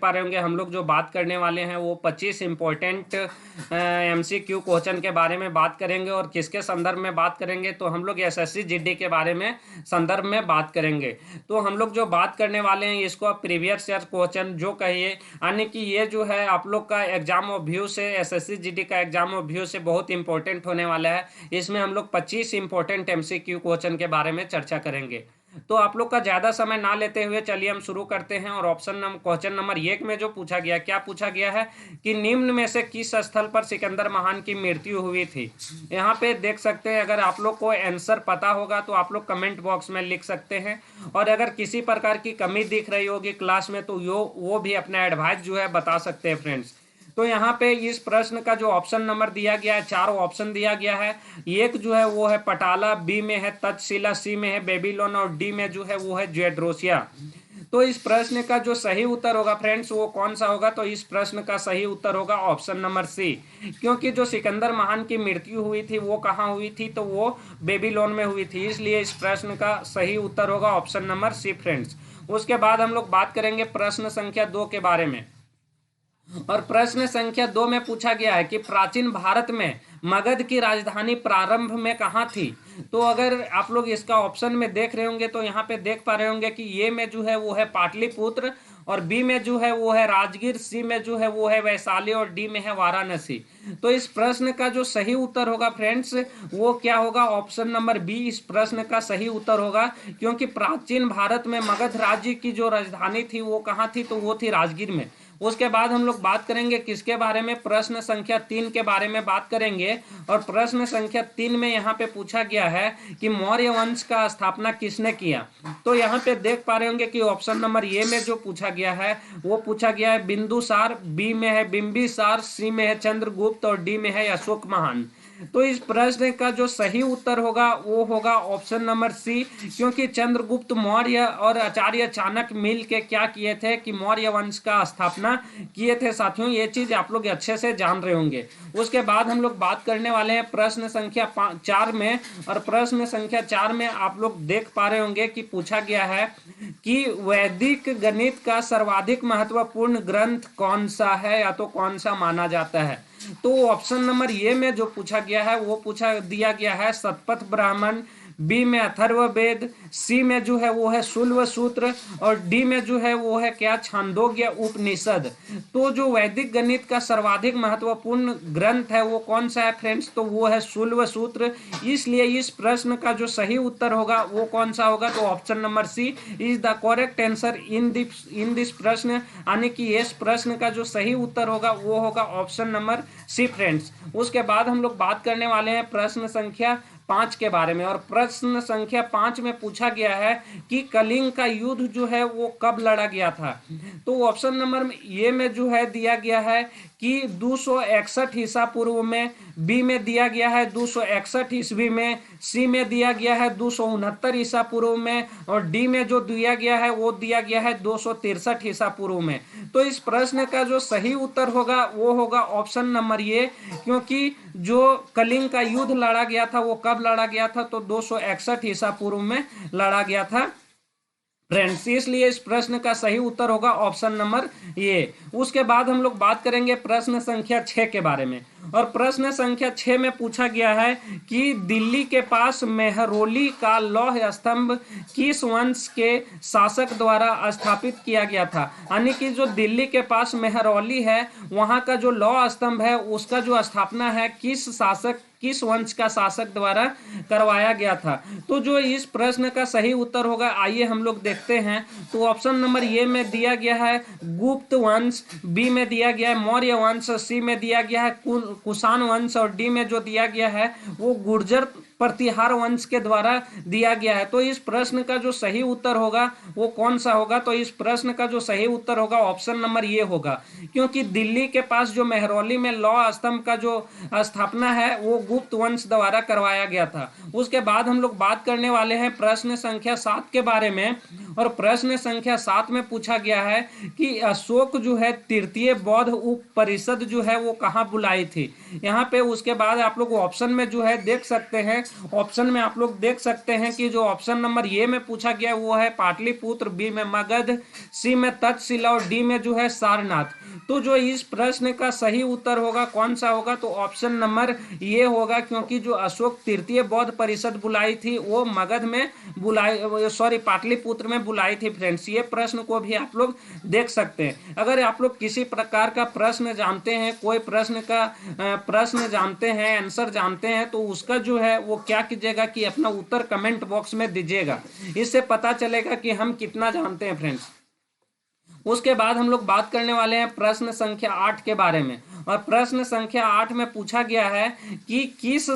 पा रहे होंगे हम लोग जो बात करने वाले हैं वो 25 इंपॉर्टेंट एमसीक्यू क्वेश्चन के बारे में बात करेंगे। और किसके संदर्भ में बात करेंगे, तो हम लोग एसएससी जीडी के बारे में संदर्भ में बात करेंगे। तो हम लोग जो बात करने वाले हैं इसको आप प्रीवियस ईयर क्वेश्चन जो कहिए, यानी कि ये जो है आप लोग का एग्जाम ऑफ व्यू से, एसएससी जीडी का एग्जाम ऑफ व्यू से बहुत इंपॉर्टेंट होने वाला है। इसमें हम लोग 25 इंपॉर्टेंट एमसीक्यू क्वेश्चन के बारे में चर्चा करेंगे। तो आप लोग का ज्यादा समय ना लेते हुए चलिए हम शुरू करते हैं। और क्वेश्चन नंबर 1 में जो पूछा गया, क्या पूछा गया है कि निम्न में से किस स्थल पर सिकंदर महान की मृत्यु हुई थी। यहाँ पे देख सकते हैं, अगर आप लोग को आंसर पता होगा तो आप लोग कमेंट बॉक्स में लिख सकते हैं। और अगर किसी प्रकार की कमी दिख रही होगी क्लास में तो वो भी अपना एडवाइस जो है बता सकते हैं फ्रेंड्स। तो यहाँ पे इस प्रश्न का जो ऑप्शन नंबर दिया गया है, 4 ऑप्शन दिया गया है। एक जो है वो है पटाला, बी में है तक्षशिला, सी में है बेबीलोन और डी में जो है वो है ज्यूडोसिया। तो इस प्रश्न का जो सही उत्तर होगा फ्रेंड्स वो कौन सा होगा, तो इस प्रश्न का सही उत्तर होगा ऑप्शन नंबर सी। क्योंकि जो सिकंदर महान की मृत्यु हुई थी वो कहाँ हुई थी, तो वो बेबीलोन में हुई थी। इसलिए इस प्रश्न का सही उत्तर होगा ऑप्शन नंबर सी फ्रेंड्स। उसके बाद हम लोग बात करेंगे प्रश्न संख्या 2 के बारे में। और प्रश्न संख्या 2 में पूछा गया है कि प्राचीन भारत में मगध की राजधानी प्रारंभ में कहाँ थी। तो अगर आप लोग इसका ऑप्शन में देख रहे होंगे तो यहाँ पे देख पा रहे होंगे कि ये में जो है वो है पाटलिपुत्र, और बी में जो है वो है राजगीर, सी में जो है वो है वैशाली और डी में है वाराणसी। तो इस प्रश्न का जो सही उत्तर होगा फ्रेंड्स वो क्या होगा, ऑप्शन नंबर बी इस प्रश्न का सही उत्तर होगा। क्योंकि प्राचीन भारत में मगध राज्य की जो राजधानी थी वो कहाँ थी, तो वो थी राजगीर में। उसके बाद हम लोग बात करेंगे किसके बारे में, प्रश्न संख्या 3 के बारे में बात करेंगे। और प्रश्न संख्या 3 में यहाँ पे पूछा गया है कि मौर्य वंश का स्थापना किसने किया। तो यहाँ पे देख पा रहे होंगे कि ऑप्शन नंबर ए में जो पूछा गया है वो पूछा गया है बिंदुसार, बी में है बिंबिसार, सी में है चंद्रगुप्त और डी में है अशोक महान। तो इस प्रश्न का जो सही उत्तर होगा वो होगा ऑप्शन नंबर सी। क्योंकि चंद्रगुप्त मौर्य और आचार्य चाणक्य मिल के क्या किए थे कि मौर्य वंश का स्थापना किए थे। साथियों ये चीज आप लोग अच्छे से जान रहे होंगे। उसके बाद हम लोग बात करने वाले हैं प्रश्न संख्या 4 में। और प्रश्न संख्या 4 में आप लोग देख पा रहे होंगे कि पूछा गया है कि वैदिक गणित का सर्वाधिक महत्वपूर्ण ग्रंथ कौन सा है या तो कौन सा माना जाता है। तो ऑप्शन नंबर ए में जो पूछा गया है वो पूछा दिया गया है शतपथ ब्राह्मण, बी में अथर्ववेद, सी में जो है वो है शुल्ब सूत्र और डी में जो है वो है क्या छांदोग्य उपनिषद। तो जो वैदिक गणित का सर्वाधिक महत्वपूर्ण ग्रंथ है वो कौन सा है फ्रेंड्स, तो वो है शुल्ब सूत्र। इसलिए इस प्रश्न का जो सही उत्तर होगा वो कौन सा होगा, तो option number C is the correct answer in this प्रश्न। यानी कि इस प्रश्न का जो सही उत्तर होगा वो होगा ऑप्शन नंबर सी फ्रेंड्स। उसके बाद हम लोग बात करने वाले हैं प्रश्न संख्या 5 के बारे में। और प्रश्न संख्या 5 में पूछा गया है कि कलिंग का युद्ध जो है वो कब लड़ा गया था। तो ऑप्शन नंबर ए में जो है दिया गया है कि 261 ईसा पूर्व में, बी में दिया गया है 261 ईस्वी में, सी में दिया गया है 269 ईसा पूर्व में और डी में जो दिया गया है वो दिया गया है 263 ईसा पूर्व में। तो इस प्रश्न का जो सही उत्तर होगा वो होगा ऑप्शन नंबर ए। क्योंकि जो कलिंग का युद्ध लड़ा गया था वो कब लड़ा गया था, तो 261 ईसा पूर्व में लड़ा गया था फ्रेंड्स। इसलिए इस प्रश्न का सही उत्तर होगा ऑप्शन नंबर ए। उसके बाद हम लोग बात करेंगे प्रश्न संख्या 6 के बारे में। और प्रश्न संख्या 6 में पूछा गया है कि दिल्ली के पास मेहरौली का लौह स्तंभ किस वंश के शासक द्वारा स्थापित किया गया था। यानी कि जो दिल्ली के पास मेहरौली है वहां का जो लौह स्तंभ है उसका जो स्थापना है किस वंश का शासक द्वारा करवाया गया था। तो जो इस प्रश्न का सही उत्तर होगा आइए हम लोग देखते हैं। तो ऑप्शन नंबर ए में दिया गया है गुप्त वंश, बी में दिया गया है मौर्य वंश, सी में दिया गया है कुषाण वंश और डी में जो दिया गया है वो गुर्जर प्रतिहार वंश के द्वारा दिया गया है। तो इस प्रश्न का जो सही उत्तर होगा वो कौन सा होगा, तो इस प्रश्न का जो सही उत्तर होगा ऑप्शन नंबर ए होगा। क्योंकि दिल्ली के पास जो मेहरौली में लौह स्तंभ का जो स्थापना है वो गुप्त वंश द्वारा करवाया गया था। उसके बाद हम लोग बात करने वाले हैं प्रश्न संख्या 7 के बारे में। और प्रश्न संख्या 7 में पूछा गया है कि अशोक जो है तृतीय बौद्ध उप परिषद जो है वो कहाँ बुलाई थी। यहाँ पे उसके बाद आप लोग ऑप्शन में जो है देख सकते हैं, ऑप्शन में आप लोग देख सकते हैं कि जो ऑप्शन नंबर ए में पूछा गया वो है पाटलिपुत्र, बी में मगध, सी में तक्षशिला और डी में जो है सारनाथ। तो जो इस प्रश्न का सही उत्तर होगा कौन सा होगा, तो ऑप्शन नंबर ये होगा, क्योंकि जो अशोक तृतीय बौद्ध परिषद बुलाई थी वो मगध में बुलाई, सॉरी पाटलिपुत्र में बुलाई थी फ्रेंड्स। ये प्रश्न को भी आप लोग देख सकते हैं। अगर आप लोग किसी प्रकार का प्रश्न जानते हैं, कोई प्रश्न जानते हैं, आंसर जानते हैं, तो उसका जो है वो क्या कीजिएगा कि अपना उत्तर कमेंट बॉक्स में दीजिएगा। इससे पता चलेगा कि हम कितना जानते हैं फ्रेंड्स। उसके बाद हम लोग बात करने वाले हैं प्रश्न संख्या 8 के बारे में। और प्रश्न संख्या 8 में पूछा गया है कि किस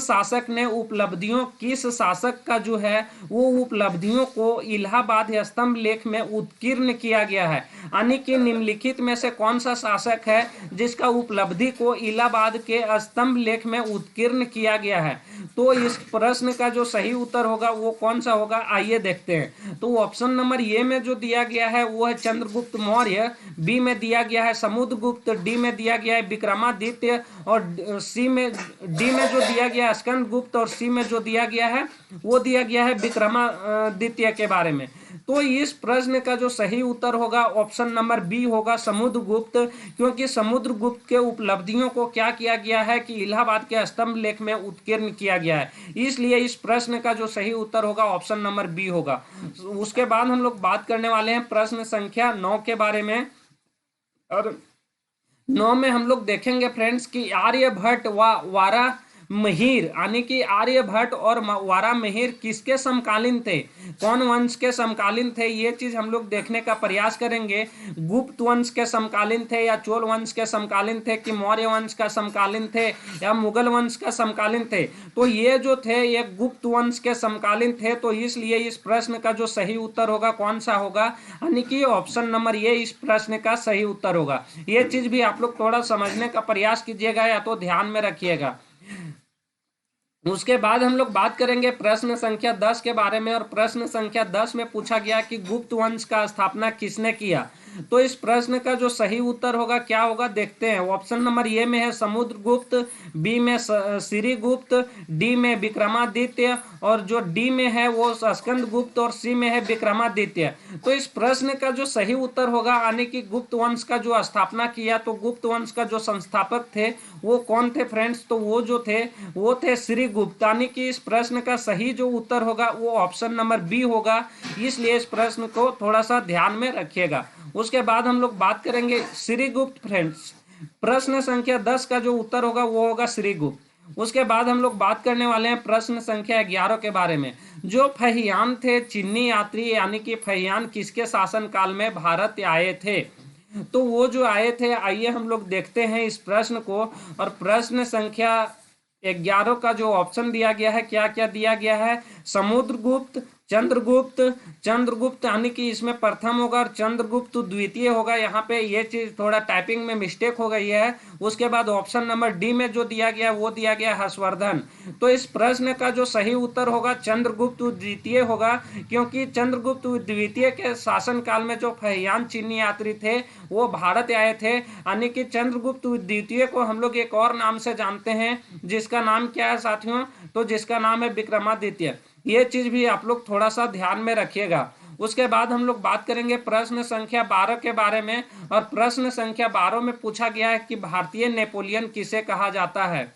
शासक का जो है वो उपलब्धियों को इलाहाबाद स्तंभ लेख में उत्कीर्ण किया गया है। यानी कि निम्नलिखित में से कौन सा शासक है जिसका उपलब्धि को इलाहाबाद के स्तंभ लेख में उत्कीर्ण किया गया है। तो इस प्रश्न का जो सही उत्तर होगा वो कौन सा होगा, आइए देखते हैं। तो ऑप्शन नंबर ए में जो दिया गया है वो है चंद्रगुप्त मौर्य, बी में दिया गया है समुद्रगुप्त, डी में दिया गया है विक्रमादित्य और डी में जो दिया गया है स्कंदगुप्त और सी में जो दिया गया है वो दिया गया है विक्रमादित्य के बारे में। तो इस प्रश्न का जो सही उत्तर होगा ऑप्शन नंबर बी होगा समुद्रगुप्त, क्योंकि समुद्रगुप्त के उपलब्धियों को क्या किया गया है कि इलाहाबाद के स्तंभ लेख में उत्कीर्ण किया गया है, इसलिए इस प्रश्न का जो सही उत्तर होगा ऑप्शन नंबर बी होगा। उसके बाद हम लोग बात करने वाले हैं प्रश्न संख्या 9 के बारे में। और 9 में हम लोग देखेंगे फ्रेंड्स कि आर्यभट्ट व वारा महिर, यानी कि आर्यभट्ट और वारा महिर किसके समकालीन थे, कौन वंश के समकालीन थे, ये चीज हम लोग देखने का प्रयास करेंगे। गुप्त वंश के समकालीन थे या चोल वंश के समकालीन थे कि मौर्य वंश का समकालीन थे या मुगल वंश का समकालीन थे। तो ये जो थे ये गुप्त वंश के समकालीन थे, तो इसलिए इस प्रश्न का जो सही उत्तर होगा कौन सा होगा, यानी कि ऑप्शन नंबर ये इस प्रश्न का सही उत्तर होगा। ये चीज भी आप लोग थोड़ा समझने का प्रयास कीजिएगा या तो ध्यान में रखिएगा। उसके बाद हम लोग बात करेंगे प्रश्न संख्या 10 के बारे में। और प्रश्न संख्या 10 में पूछा गया कि गुप्त वंश का स्थापना किसने किया। तो इस प्रश्न का जो सही उत्तर होगा क्या होगा, देखते हैं। ऑप्शन नंबर ए में है समुद्रगुप्त, बी में श्रीगुप्त, डी में विक्रमादित्य और जो डी में है वो स्कंदगुप्त और सी में है विक्रमादित्य। तो इस प्रश्न का जो सही उत्तर होगा, यानी कि गुप्त वंश का जो स्थापना किया, तो गुप्त वंश का जो संस्थापक थे वो कौन थे फ्रेंड्स, तो वो थे श्रीगुप्त। यानी कि इस प्रश्न का सही जो उत्तर होगा वो ऑप्शन नंबर बी होगा, इसलिए इस प्रश्न को थोड़ा सा ध्यान में रखिएगा। उसके बाद हम लोग बात करेंगे श्रीगुप्त फ्रेंड्स। प्रश्न संख्या 10 का जो उत्तर होगा वो होगा श्रीगुप्त। उसके बाद हम लोग बात करने वाले हैं प्रश्न संख्या 11 के बारे में। जो फहियान थे चीनी यात्री, यानी कि फहियान किसके शासन काल में भारत आए थे, तो वो जो आए थे, आइए हम लोग देखते हैं इस प्रश्न को। और प्रश्न संख्या 11 का जो ऑप्शन दिया गया है, क्या क्या दिया गया है, समुद्रगुप्त, चंद्रगुप्त यानी कि इसमें प्रथम होगा और चंद्रगुप्त द्वितीय होगा। यहाँ पे ये चीज थोड़ा टाइपिंग में मिस्टेक हो गई है। उसके बाद ऑप्शन नंबर डी में जो दिया गया वो दिया गया हर्षवर्धन। तो इस प्रश्न का जो सही उत्तर होगा चंद्रगुप्त द्वितीय होगा, क्योंकि चंद्रगुप्त द्वितीय के शासन काल में जो फहियान चीनी यात्री थे वो भारत आए थे। यानी कि चंद्रगुप्त द्वितीय को हम लोग एक और नाम से जानते हैं, जिसका नाम क्या है साथियों, तो जिसका नाम है विक्रमादित्य। ये चीज भी आप लोग थोड़ा सा ध्यान में रखिएगा। उसके बाद हम लोग बात करेंगे प्रश्न संख्या 12 के बारे में। और प्रश्न संख्या 12 में पूछा गया है कि भारतीय नेपोलियन किसे कहा जाता है।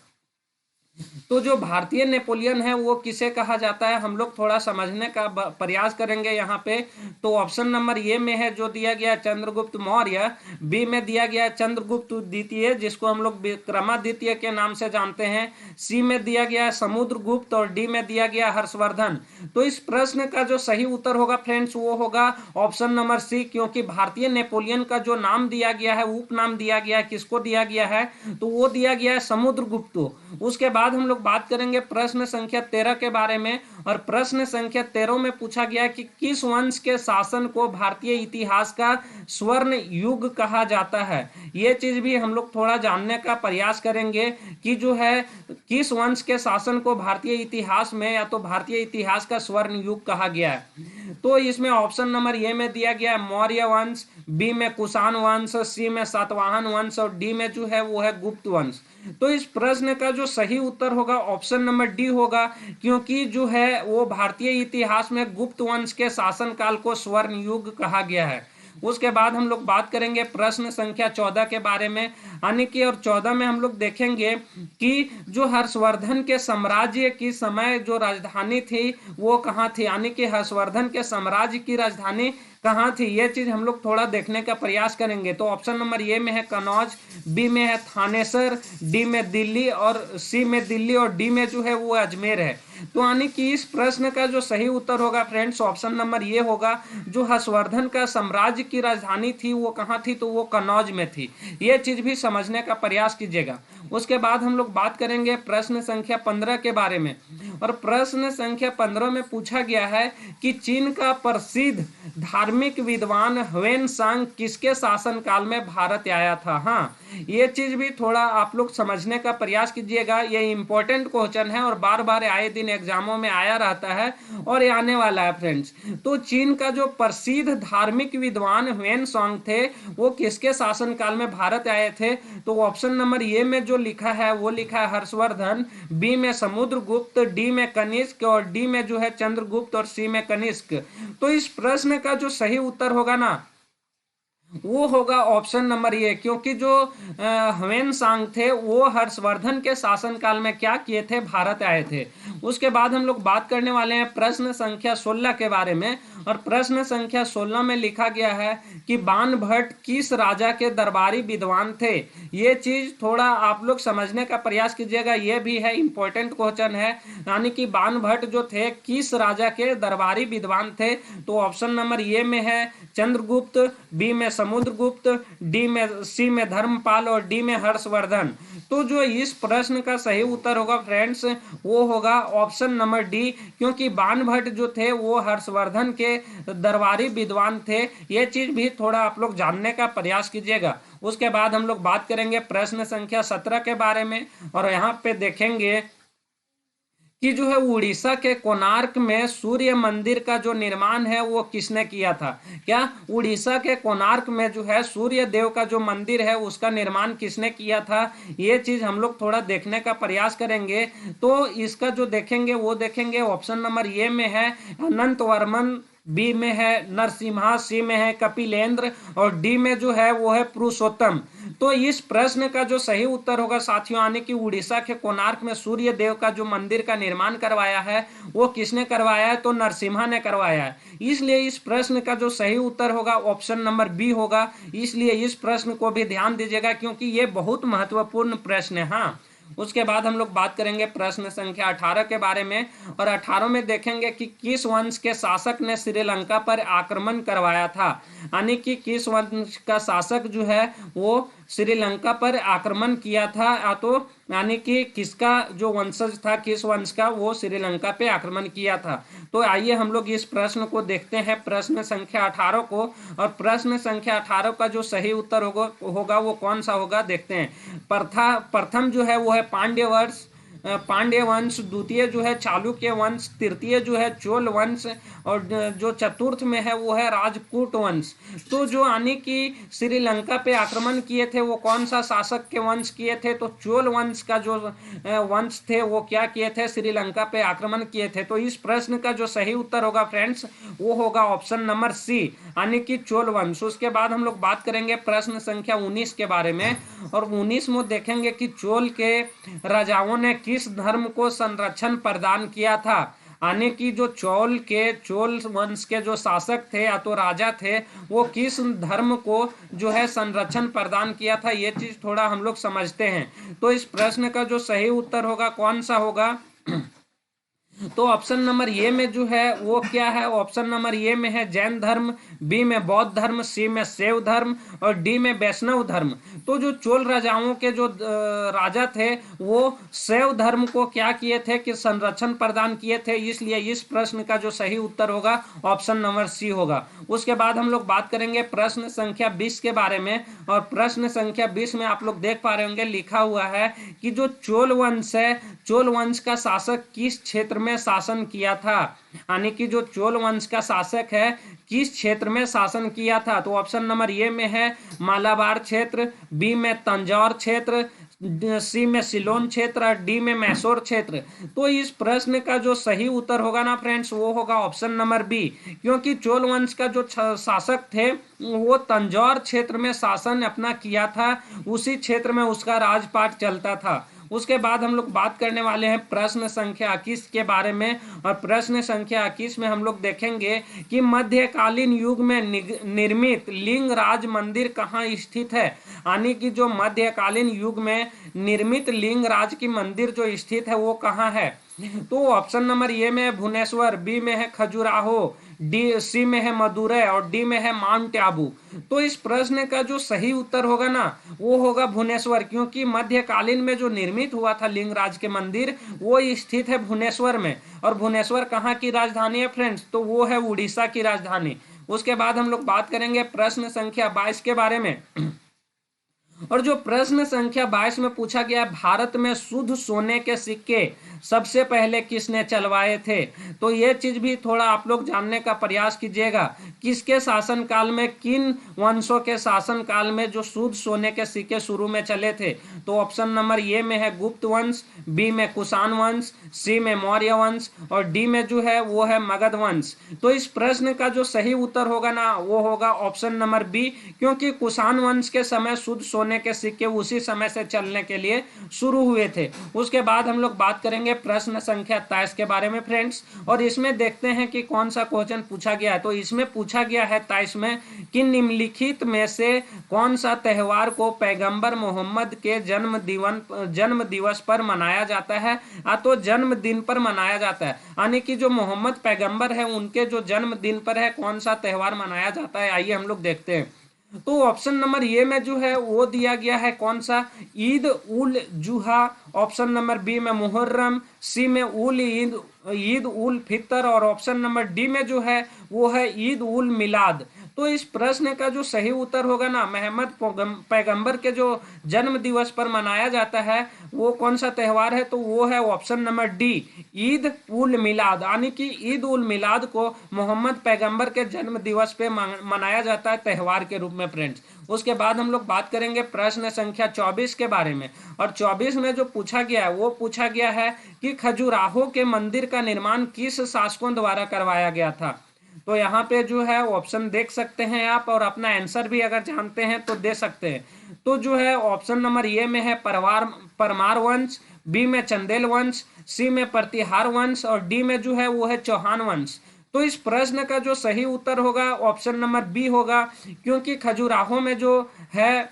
तो जो भारतीय नेपोलियन है वो किसे कहा जाता है, हम लोग थोड़ा समझने का प्रयास करेंगे यहाँ पे। तो ऑप्शन नंबर ए में है जो दिया गया चंद्रगुप्त मौर्य, बी में दिया गया चंद्रगुप्त द्वितीय जिसको हम लोग विक्रमादित्य के नाम से जानते हैं, सी में दिया गया समुद्रगुप्त और डी में दिया गया हर्षवर्धन। तो इस प्रश्न का जो सही उत्तर होगा फ्रेंड्स वो होगा ऑप्शन नंबर सी, क्योंकि भारतीय नेपोलियन का जो नाम दिया गया है, उपनाम दिया गया है, किसको दिया गया है, तो वो दिया गया है समुद्रगुप्त। उसके बाद बाद हम लोग बात करेंगे प्रश्न संख्या 13 के बारे में। और प्रश्न संख्या 13 में पूछा गया कि किस वंश के शासन को भारतीय इतिहास का स्वर्ण युग कहा जाता है। ये चीज भी हम लोग थोड़ा जानने का प्रयास करेंगे कि जो है किस वंश के शासन को भारतीय इतिहास में या तो भारतीय इतिहास का स्वर्ण युग कहा गया है। तो इसमें ऑप्शन नंबर ए में दिया गया है मौर्य वंश, बी में कुषाण वंश, सी में सातवाहन वंश और डी में जो है वो है गुप्त वंश। तो इस प्रश्न का जो सही उत्तर होगा ऑप्शन नंबर डी होगा, क्योंकि जो है वो भारतीय इतिहास में गुप्त वंश के शासनकाल को स्वर्ण युग कहा गया है। उसके बाद हम लोग बात करेंगे प्रश्न संख्या 14 के बारे में, यानी कि और 14 में हम लोग देखेंगे कि जो हर्षवर्धन के साम्राज्य की समय जो राजधानी थी वो कहाँ थी, यानी कि हर्षवर्धन के साम्राज्य की राजधानी कहाँ थी, ये चीज हम लोग थोड़ा देखने का प्रयास करेंगे। तो ऑप्शन नंबर ए में है कनौज, बी में है थानेसर, डी में दिल्ली और सी में दिल्ली और डी में जो है वो अजमेर है। तो यानी कि इस प्रश्न का जो सही उत्तर होगा फ्रेंड्स ऑप्शन नंबर ये होगा, जो हर्षवर्धन का साम्राज्य की राजधानी थी वो कहाँ थी, तो वो कनौज में थी। ये चीज भी समझने का प्रयास कीजिएगा। उसके बाद हम लोग बात करेंगे प्रश्न संख्या 15 के बारे में। और प्रश्न संख्या 15 में पूछा गया है कि चीन का प्रसिद्ध धार्मिक विद्वान ह्वेन सांग किसके शासन काल में भारत आया था। हाँ, ये चीज भी थोड़ा आप लोग समझने का प्रयास कीजिएगा। ये इंपॉर्टेंट क्वेश्चन है और बार बार आए दिन एग्जामों में आया रहता है और ये आने वाला है फ्रेंड्स। तो चीन का जो प्रसिद्ध धार्मिक विद्वान ह्वेन सांग थे वो किसके शासन काल में भारत आए थे, तो ऑप्शन नंबर ए में जो लिखा है वो लिखा है हर्षवर्धन, बी में समुद्रगुप्त, डी में कनिष्क और डी में जो है चंद्रगुप्त और सी में कनिष्क। तो इस प्रश्न का जो सही उत्तर होगा ना वो होगा ऑप्शन नंबर ए, क्योंकि जो ह्वेन सांग थे वो हर्षवर्धन के शासनकाल में क्या किए थे, भारत आए थे। उसके बाद हम लोग बात करने वाले हैं प्रश्न संख्या 16 के बारे में। और प्रश्न संख्या 16 में लिखा गया है कि बाण भट्ट किस राजा के दरबारी विद्वान थे। ये चीज थोड़ा आप लोग समझने का प्रयास कीजिएगा, ये भी है इंपॉर्टेंट क्वेश्चन है। यानी कि बाण भट्ट जो थे किस राजा के दरबारी विद्वान थे, तो ऑप्शन नंबर ए में है चंद्रगुप्त, बी में समुद्रगुप्त, डी में सी में धर्मपाल और डी में हर्षवर्धन। तो जो इस प्रश्न का सही उत्तर होगा फ्रेंड्स वो होगा ऑप्शन नंबर डी, क्योंकि बाण भट्ट जो थे वो हर्षवर्धन के दरबारी विद्वान थे। ये चीज भी थोड़ा आप लोग जानने का प्रयास कीजिएगा। उसके बाद हम लोग बात करेंगे प्रश्न संख्या 17 के बारे में। और यहाँ पे देखेंगे कि जो है उड़ीसा के कोणार्क में सूर्य मंदिर का जो निर्माण है वो किसने किया था। क्या उड़ीसा के कोणार्क में जो है सूर्य देव का जो मंदिर है उसका निर्माण किसने किया था, ये चीज हम लोग थोड़ा देखने का प्रयास करेंगे। तो इसका जो देखेंगे वो देखेंगे ऑप्शन नंबर ए में है अनंत वर्मन, बी में है नरसिम्हा, सी में है कपिलेंद्र और डी में जो है वो है पुरुषोत्तम। तो इस प्रश्न का जो सही उत्तर होगा साथियों, यानी कि उड़ीसा के कोणार्क में सूर्य देव का जो मंदिर का निर्माण करवाया है वो किसने करवाया है, तो नरसिम्हा ने करवाया है। इसलिए इस प्रश्न का जो सही उत्तर होगा ऑप्शन नंबर बी होगा। इसलिए इस प्रश्न को भी ध्यान दीजिएगा क्योंकि ये बहुत महत्वपूर्ण प्रश्न है। हाँ, उसके बाद हम लोग बात करेंगे प्रश्न संख्या 18 के बारे में। और 18 में देखेंगे कि किस वंश के शासक ने श्रीलंका पर आक्रमण करवाया था। यानी कि किस वंश का शासक जो है वो श्रीलंका पर आक्रमण किया था, या तो यानी कि किसका जो वंशज था, किस वंश का वो श्रीलंका पे आक्रमण किया था। तो आइए हम लोग इस प्रश्न को देखते हैं, प्रश्न संख्या 18 को। और प्रश्न संख्या 18 का जो सही उत्तर होगा वो कौन सा होगा देखते हैं। प्रथम जो है वो है पांड्य वंश, द्वितीय जो है चालुक्य वंश, तृतीय जो है चोल वंश और जो चतुर्थ में है वो है राजपूत वंश। तो जो यानी कि श्रीलंका पे आक्रमण किए थे वो कौन सा शासक के वंश किए थे, तो चोल वंश का जो वंश थे वो क्या किए थे, श्रीलंका पे आक्रमण किए थे। तो इस प्रश्न का जो सही उत्तर होगा फ्रेंड्स वो होगा ऑप्शन नंबर सी, यानी कि चोल वंश। उसके बाद हम लोग बात करेंगे प्रश्न संख्या 19 के बारे में। और 19 में देखेंगे कि चोल के राजाओं ने किस धर्म को संरक्षण प्रदान किया था। यानी कि जो चोल वंश के जो शासक थे या तो राजा थे वो किस धर्म को जो है संरक्षण प्रदान किया था, ये चीज थोड़ा हम लोग समझते हैं। तो इस प्रश्न का जो सही उत्तर होगा कौन सा होगा, तो ऑप्शन नंबर ए में जो है वो क्या है, ऑप्शन नंबर ए में है जैन धर्म, बी में बौद्ध धर्म, सी में शैव धर्म और डी में वैष्णव धर्म। तो जो चोल राजाओं के जो राजा थे वो शैव धर्म को क्या किए थे कि संरक्षण प्रदान किए थे, इसलिए इस प्रश्न का जो सही उत्तर होगा ऑप्शन नंबर सी होगा। उसके बाद हम लोग बात करेंगे प्रश्न संख्या 20 के बारे में, और प्रश्न संख्या 20 में आप लोग देख पा रहे होंगे लिखा हुआ है कि जो चोल वंश है, चोल वंश का शासक किस क्षेत्र में शासन किया था, यानी कि जो चोल वंश का शासक है किस क्षेत्र में शासन किया था। तो ऑप्शन नंबर ए में है मालाबार क्षेत्र, बी में तंजौर क्षेत्र, सी में सिलोन क्षेत्र और डी में मैसूर क्षेत्र। तो इस प्रश्न का जो सही उत्तर होगा ना फ्रेंड्स वो होगा ऑप्शन नंबर बी, क्योंकि चोल वंश का जो शासक थे वो तंजौर क्षेत्र में शासन अपना किया था, उसी क्षेत्र में उसका राजपाट चलता था। उसके बाद हम लोग बात करने वाले हैं प्रश्न संख्या 21 के बारे में, और प्रश्न संख्या 21 में हम लोग देखेंगे कि मध्यकालीन युग में निर्मित लिंगराज मंदिर कहाँ स्थित है, यानी कि जो मध्यकालीन युग में निर्मित लिंगराज की मंदिर जो स्थित है वो कहाँ है। तो ऑप्शन नंबर ए में है भुवनेश्वर, बी में है खजुराहो, डी सी में है मदुरै और डी में है माउंट आबू। तो इस प्रश्न का जो सही उत्तर होगा ना वो होगा भुवनेश्वर, क्योंकि मध्यकालीन में जो निर्मित हुआ था लिंगराज के मंदिर वो स्थित है भुवनेश्वर में। और भुवनेश्वर कहाँ की राजधानी है फ्रेंड्स, तो वो है उड़ीसा की राजधानी। उसके बाद हम लोग बात करेंगे प्रश्न संख्या 22 के बारे में, और जो प्रश्न संख्या 22 में पूछा गया भारत में शुद्ध सोने के सिक्के सबसे पहले किसने चलवाए थे। तो ये चीज भी थोड़ा आप लोग जानने का प्रयास कीजिएगा, किसके शासन काल में, किन वंशों के शासन काल में जो शुद्ध सोने के सिक्के शुरू में चले थे। तो ऑप्शन नंबर ए में है गुप्त वंश, बी में कुषाण वंश, सी में मौर्य वंश और डी में जो है वो है मगध वंश। तो इस प्रश्न का जो सही उत्तर होगा ना वो होगा ऑप्शन नंबर बी, क्योंकि कुषाण वंश के समय शुद्ध सोने के सिक्के उसी समय से चलने के लिए शुरू हुए थे। उसके बाद हम लोग बात करेंगे प्रश्न संख्या 23 के बारे में फ्रेंड्स, और इसमें देखते हैं कि कौन सा क्वेश्चन पूछा गया है। तो इसमें पूछा गया है 23 में कि निम्नलिखित में से कौन सा त्योहार को पैगंबर मोहम्मद के जन्म दिवस पर मनाया जाता है, तो जन्मदिन पर मनाया जाता है, यानी कि जो मोहम्मद पैगंबर है उनके जो जन्मदिन पर है कौन सा त्योहार मनाया जाता है, आइए हम लोग देखते हैं। तो ऑप्शन नंबर ए में जो है वो दिया गया है कौन सा, Eid ul Zuha, option number B में मुहर्रम, सी में ईद उल फितर और ऑप्शन नंबर डी में जो है वो है ईद उल मिलाद। तो इस प्रश्न का जो सही उत्तर होगा ना मोहम्मद पैगंबर के जो जन्म दिवस पर मनाया जाता है वो कौन सा त्योहार है, तो वो है option number D Eid ul मिलाद, यानी कि ईद उल मिलाद को मोहम्मद पैगंबर के जन्म दिवस पे मनाया जाता है त्योहार के रूप में फ्रेंड्स। उसके बाद हम लोग बात करेंगे प्रश्न संख्या 24 के बारे में, और 24 में जो पूछा गया है वो पूछा गया है कि खजुराहो के मंदिर का निर्माण किस शासकों द्वारा करवाया गया था। तो यहाँ पे जो है ऑप्शन देख सकते हैं आप, और अपना आंसर भी अगर जानते हैं तो दे सकते हैं। तो जो है ऑप्शन नंबर ए में है परमार वंश, बी में चंदेल वंश, सी में प्रतिहार वंश और डी में जो है वो है चौहान वंश। तो इस प्रश्न का जो सही उत्तर होगा ऑप्शन नंबर बी होगा, क्योंकि खजुराहो में जो है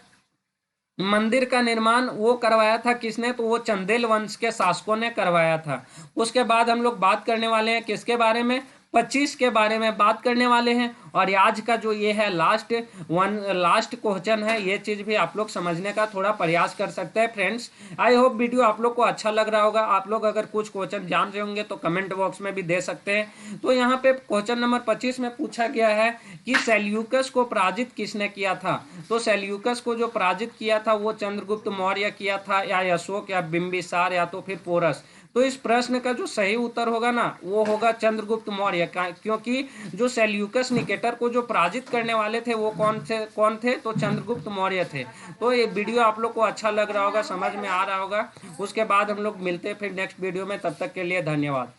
मंदिर का निर्माण वो करवाया था किसने, तो वो चंदेल वंश के शासकों ने करवाया था। उसके बाद हम लोग बात करने वाले हैं किसके बारे में, 25 के बारे में बात करने वाले हैं। और आज का जो ये है लास्ट क्वेश्चन है, ये चीज भी आप लोग समझने का थोड़ा प्रयास कर सकते हैं फ्रेंड्स। आई होप वीडियो आप लोग को अच्छा लग रहा होगा। आप लोग अगर कुछ क्वेश्चन जान रहे होंगे तो कमेंट बॉक्स में भी दे सकते हैं। तो यहाँ पे क्वेश्चन नंबर 25 में पूछा गया है कि सेल्यूकस को पराजित किसने किया था। तो सेल्यूकस को जो पराजित किया था वो चंद्रगुप्त मौर्य किया था, या अशोक या बिंबिसार या तो फिर पोरस। तो इस प्रश्न का जो सही उत्तर होगा ना वो होगा चंद्रगुप्त मौर्य, क्योंकि जो सेल्यूकस निकेटर को जो पराजित करने वाले थे वो कौन थे, तो चंद्रगुप्त मौर्य थे। तो ये वीडियो आप लोग को अच्छा लग रहा होगा, समझ में आ रहा होगा। उसके बाद हम लोग मिलते हैं फिर नेक्स्ट वीडियो में, तब तक के लिए धन्यवाद।